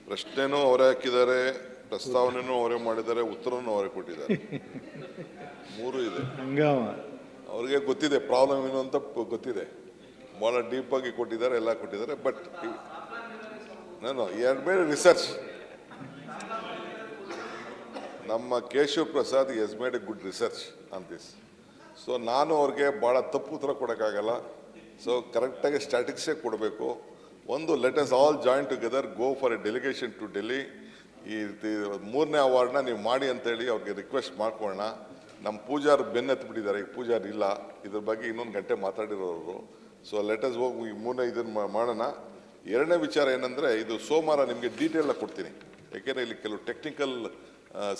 ಪ್ರಶ್ನೆನೂ ಅವರೇ ಹಾಕಿದ್ದಾರೆ, ಪ್ರಸ್ತಾವನೆನೂ ಅವರೇ ಮಾಡಿದ್ದಾರೆ, ಉತ್ತರನೂ ಅವರೇ ಕೊಟ್ಟಿದ್ದಾರೆ. ಮೂರು ಇದೆ. ಅವ್ರಿಗೆ ಗೊತ್ತಿದೆ ಪ್ರಾಬ್ಲಮ್ ಏನು ಅಂತ ಗೊತ್ತಿದೆ. ಭಾಳ ಡೀಪ್ ಆಗಿ ಕೊಟ್ಟಿದ್ದಾರೆ, ಎಲ್ಲ ಕೊಟ್ಟಿದ್ದಾರೆ. ಬಟ್ ನಾನು ಎರಡು ರಿಸರ್ಚ್ ನಮ್ಮ Keshav Prasad has made a good research on this. So ನಾನು ಅವ್ರಿಗೆ ಭಾಳ ತಪ್ಪು ಉತ್ತರ ಕೊಡೋಕ್ಕಾಗಲ್ಲ. ಸೊ ಕರೆಕ್ಟಾಗಿ ಸ್ಟ್ಯಾಟಿಕ್ಸೇ ಕೊಡಬೇಕು. ಒಂದು let us all join together, go for a delegation to Delhi. ಈ 3ನೇ ಅವಾರ್ಡ್ನ ನೀವು ಮಾಡಿ ಅಂತೇಳಿ ಅವ್ರಿಗೆ ರಿಕ್ವೆಸ್ಟ್ ಮಾಡ್ಕೊಳ್ಳೋಣ. ನಮ್ಮ ಪೂಜಾರ್ ಬೆನ್ನೆತ್ಬಿಟ್ಟಿದ್ದಾರೆ, ಈಗ ಪೂಜಾರ್ ಇಲ್ಲ. ಇದ್ರ ಬಗ್ಗೆ ಇನ್ನೊಂದು ಗಂಟೆ ಮಾತಾಡಿರೋರು. ಸೊ ಲೆಟ್ ಅಸ್ ಹೋಗಿ ಈ 3ನೇ ಇದನ್ನು ಮಾಡೋಣ. ಎರಡನೇ ವಿಚಾರ ಏನಂದರೆ, ಇದು ಸೋಮವಾರ ನಿಮಗೆ ಡೀಟೇಲ್ನ ಕೊಡ್ತೀನಿ. ಯಾಕೆಂದರೆ ಇಲ್ಲಿ ಕೆಲವು ಟೆಕ್ನಿಕಲ್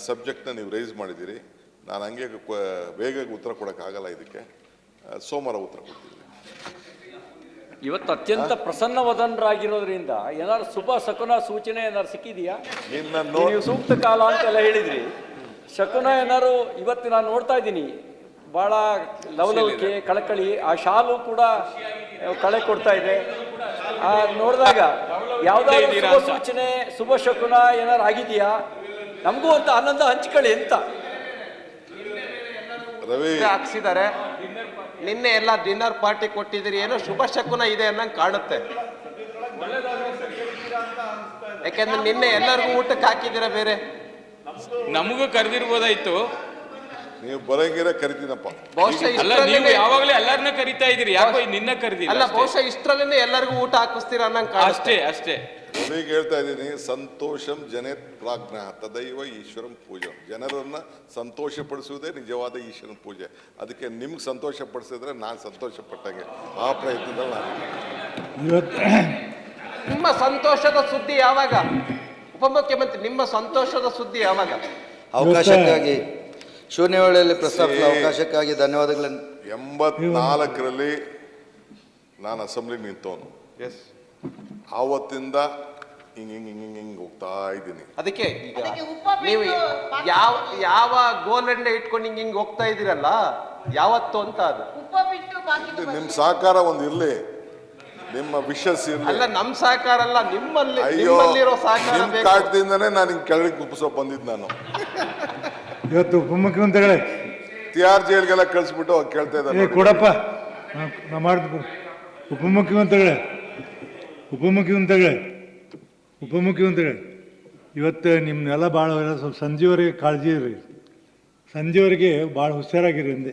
ಸಬ್ಜೆಕ್ಟ್ನ ನೀವು ರೈಸ್ ಮಾಡಿದ್ದೀರಿ. ನಾನು ಹಂಗೆ ಬೇಗ ಉತ್ತರ ಕೊಡೋಕ್ಕಾಗಲ್ಲ. ಇದಕ್ಕೆ ಸೋಮವಾರ ಉತ್ತರ ಕೊಡ್ತೀನಿ. ಇವತ್ತು ಅತ್ಯಂತ ಪ್ರಸನ್ನವದನರಾಗಿರೋದ್ರಿಂದ ಏನಾದ್ರು ಶುಭ ಶಕುನ ಸೂಚನೆ ಏನಾದ್ರು ಸಿಕ್ಕಿದೆಯಾ? ನೀವು ಸೂಕ್ತ ಕಾಲ ಅಂತೆಲ್ಲ ಹೇಳಿದ್ರಿ. ಶಕುನ ಏನಾದ್ರು ಇವತ್ತು ನಾನು ನೋಡ್ತಾ ಇದ್ದೀನಿ, ಭಾಳ ಲವಲವಿಕೆ, ಕಳಕಳಿ. ಆ ಶಾಲು ಕೂಡ ಕಳೆ ಕೊಡ್ತಾ ಇದೆ. ನೋಡಿದಾಗ ಯಾವುದಾದ್ರು ಶುಭ ಸೂಚನೆ, ಶುಭ ಶಕುನ ಏನಾರು ಆಗಿದೆಯಾ? ನಮಗೂ ಅಂತ ಆನಂದ ಹಂಚ್ಕೊಳ್ಳಿ ಅಂತ ರವಿ ಹಾಕ್ಸಿದ್ದಾರೆ. ನಿನ್ನೆ ಎಲ್ಲ ಡಿನ್ನರ್ ಪಾರ್ಟಿ ಕೊಟ್ಟಿದ್ದೀರಿ, ಏನೋ ಶುಭ ಶಕುನ ಇದೆ ಅನ್ನಂಗೆ ಕಾಣುತ್ತೆ. ಯಾಕೆಂದ್ರೆ ನಿನ್ನೆ ಎಲ್ಲರಿಗೂ ಊಟಕ್ಕೆ ಹಾಕಿದ್ದೀರಾ. ಬೇರೆ ನಮಗೂ ಕರೆದಿರ್ಬೋದಾಯ್ತು. ನೀವು ಬರಂಗಿರ ಕರಿತೀನಪ್ಪ. ಬಹುಶಃ ನೀವು ಯಾವಾಗಲೇ ಎಲ್ಲರನ್ನ ಕರಿತಾ ಇದೀರಿ, ಯಾಕೋ ನಿನ್ನ ಕರೆದಿಲ್ಲ. ಅಲ್ಲ, ಬಹುಶಃ ಇಷ್ಟರಲ್ಲೇ ಎಲ್ಲರಿಗೂ ಊಟ ಹಾಕಿಸ್ತೀರಾ ಅನ್ನಂಗೆ ಕಾಣುತ್ತೆ. ಅಷ್ಟೇ. ಈಗ ಹೇಳ್ತಾ ಇದ್ದೀನಿ, ಸಂತೋಷಂ ಜನೇತ್ ಪ್ರಾಜ್ಞ ತದೈವ ಈಶ್ವರಂ ಪೂಜೆ. ಜನರನ್ನ ಸಂತೋಷ ಪಡಿಸುವುದೇ ನಿಜವಾದ ಈಶ್ವರನ ಪೂಜೆ. ಅದಕ್ಕೆ ನಿಮ್ಗೆ ಸಂತೋಷ ಪಡಿಸಿದ್ರೆ ನಾನು ಸಂತೋಷ ಪಟ್ಟಂಗೆ. ಆ ಪ್ರಯತ್ನದಲ್ಲಿ ನಾನು ನಿಮ್ಮ ಸಂತೋಷದ ಸುದ್ದಿ ಯಾವಾಗ ಉಪಮುಖ್ಯಮಂತ್ರಿ? ನಿಮ್ಮ ಸಂತೋಷದ ಸುದ್ದಿ ಯಾವಾಗ? ಅವಕಾಶಕ್ಕಾಗಿ ಶೂನ್ಯ ವೇಳೆಯಲ್ಲಿ ಪ್ರಸ್ತಾಪಿಸಿದ ಅವಕಾಶಕ್ಕಾಗಿ ಧನ್ಯವಾದಗಳನ್ನು. 84ರಲ್ಲಿ ನಾನು ಅಸೆಂಬ್ಲಿಗೆ ನಿಂತವನು. ಎಸ್, ಆವತ್ತಿಂದ ಹಿಂಗೆ ಹೋಗ್ತಾ ಇದ್ದೀನಿ. ಅದಕ್ಕೆ ಈಗ ನೀವು ಯಾವ ಗೋಲಂಡೆ ಇಟ್ಕೊಂಡು ಹಿಂಗೆ ಹೋಗ್ತಾ ಇದ್ದೀರಲ್ಲ, ಯಾವತ್ತು ಅಂತ ಅದು ನಿಮ್ಮ ಸಹಕಾರ ಒಂದು ಇರ್ಲಿ, ನಿಮ್ಮ ವಿಶಸ್ ಇರ್ಲಿ. ಅಲ್ಲ, ನಮ್ಮ ಸಹಕಾರ ಅಲ್ಲ, ನಿಮ್ಮಲ್ಲಿರೋ ಸಹಕಾರ. ನಿಮ್ಮ ಕಾಟದಿಂದನೇ ನಾನು ಹಿಂಗೆ ಕೆಳಗೆ ಕುಪ್ಸೋ ಬಂದಿದ್ದು. ನಾನು ಇವತ್ತು ಉಪಮುಖ್ಯಮಂತ್ರಿಗಳೇ ತಿಹಾರ್ ಜೈಲ್ಗೆಲ್ಲ ಕಳಿಸ್ಬಿಟ್ಟು ಕೇಳ್ತಾ ಇದ್ದಾರೆ. ಕೊಡಪ್ಪ, ನಾ ಮಾಡಿದ್ವಿ. ಉಪಮುಖ್ಯಮಂತ್ರಿಗಳೇ ಇವತ್ತು ನಿಮ್ಮನ್ನೆಲ್ಲ ಭಾಳ ಸ್ವಲ್ಪ ಸಂಜೆವರೆಗೆ ಕಾಳಜಿ ಇರ್ರಿ. ಸಂಜೆವರೆಗೆ ಭಾಳ ಹುಷಾರಾಗಿರಿ ಅಂದೆ.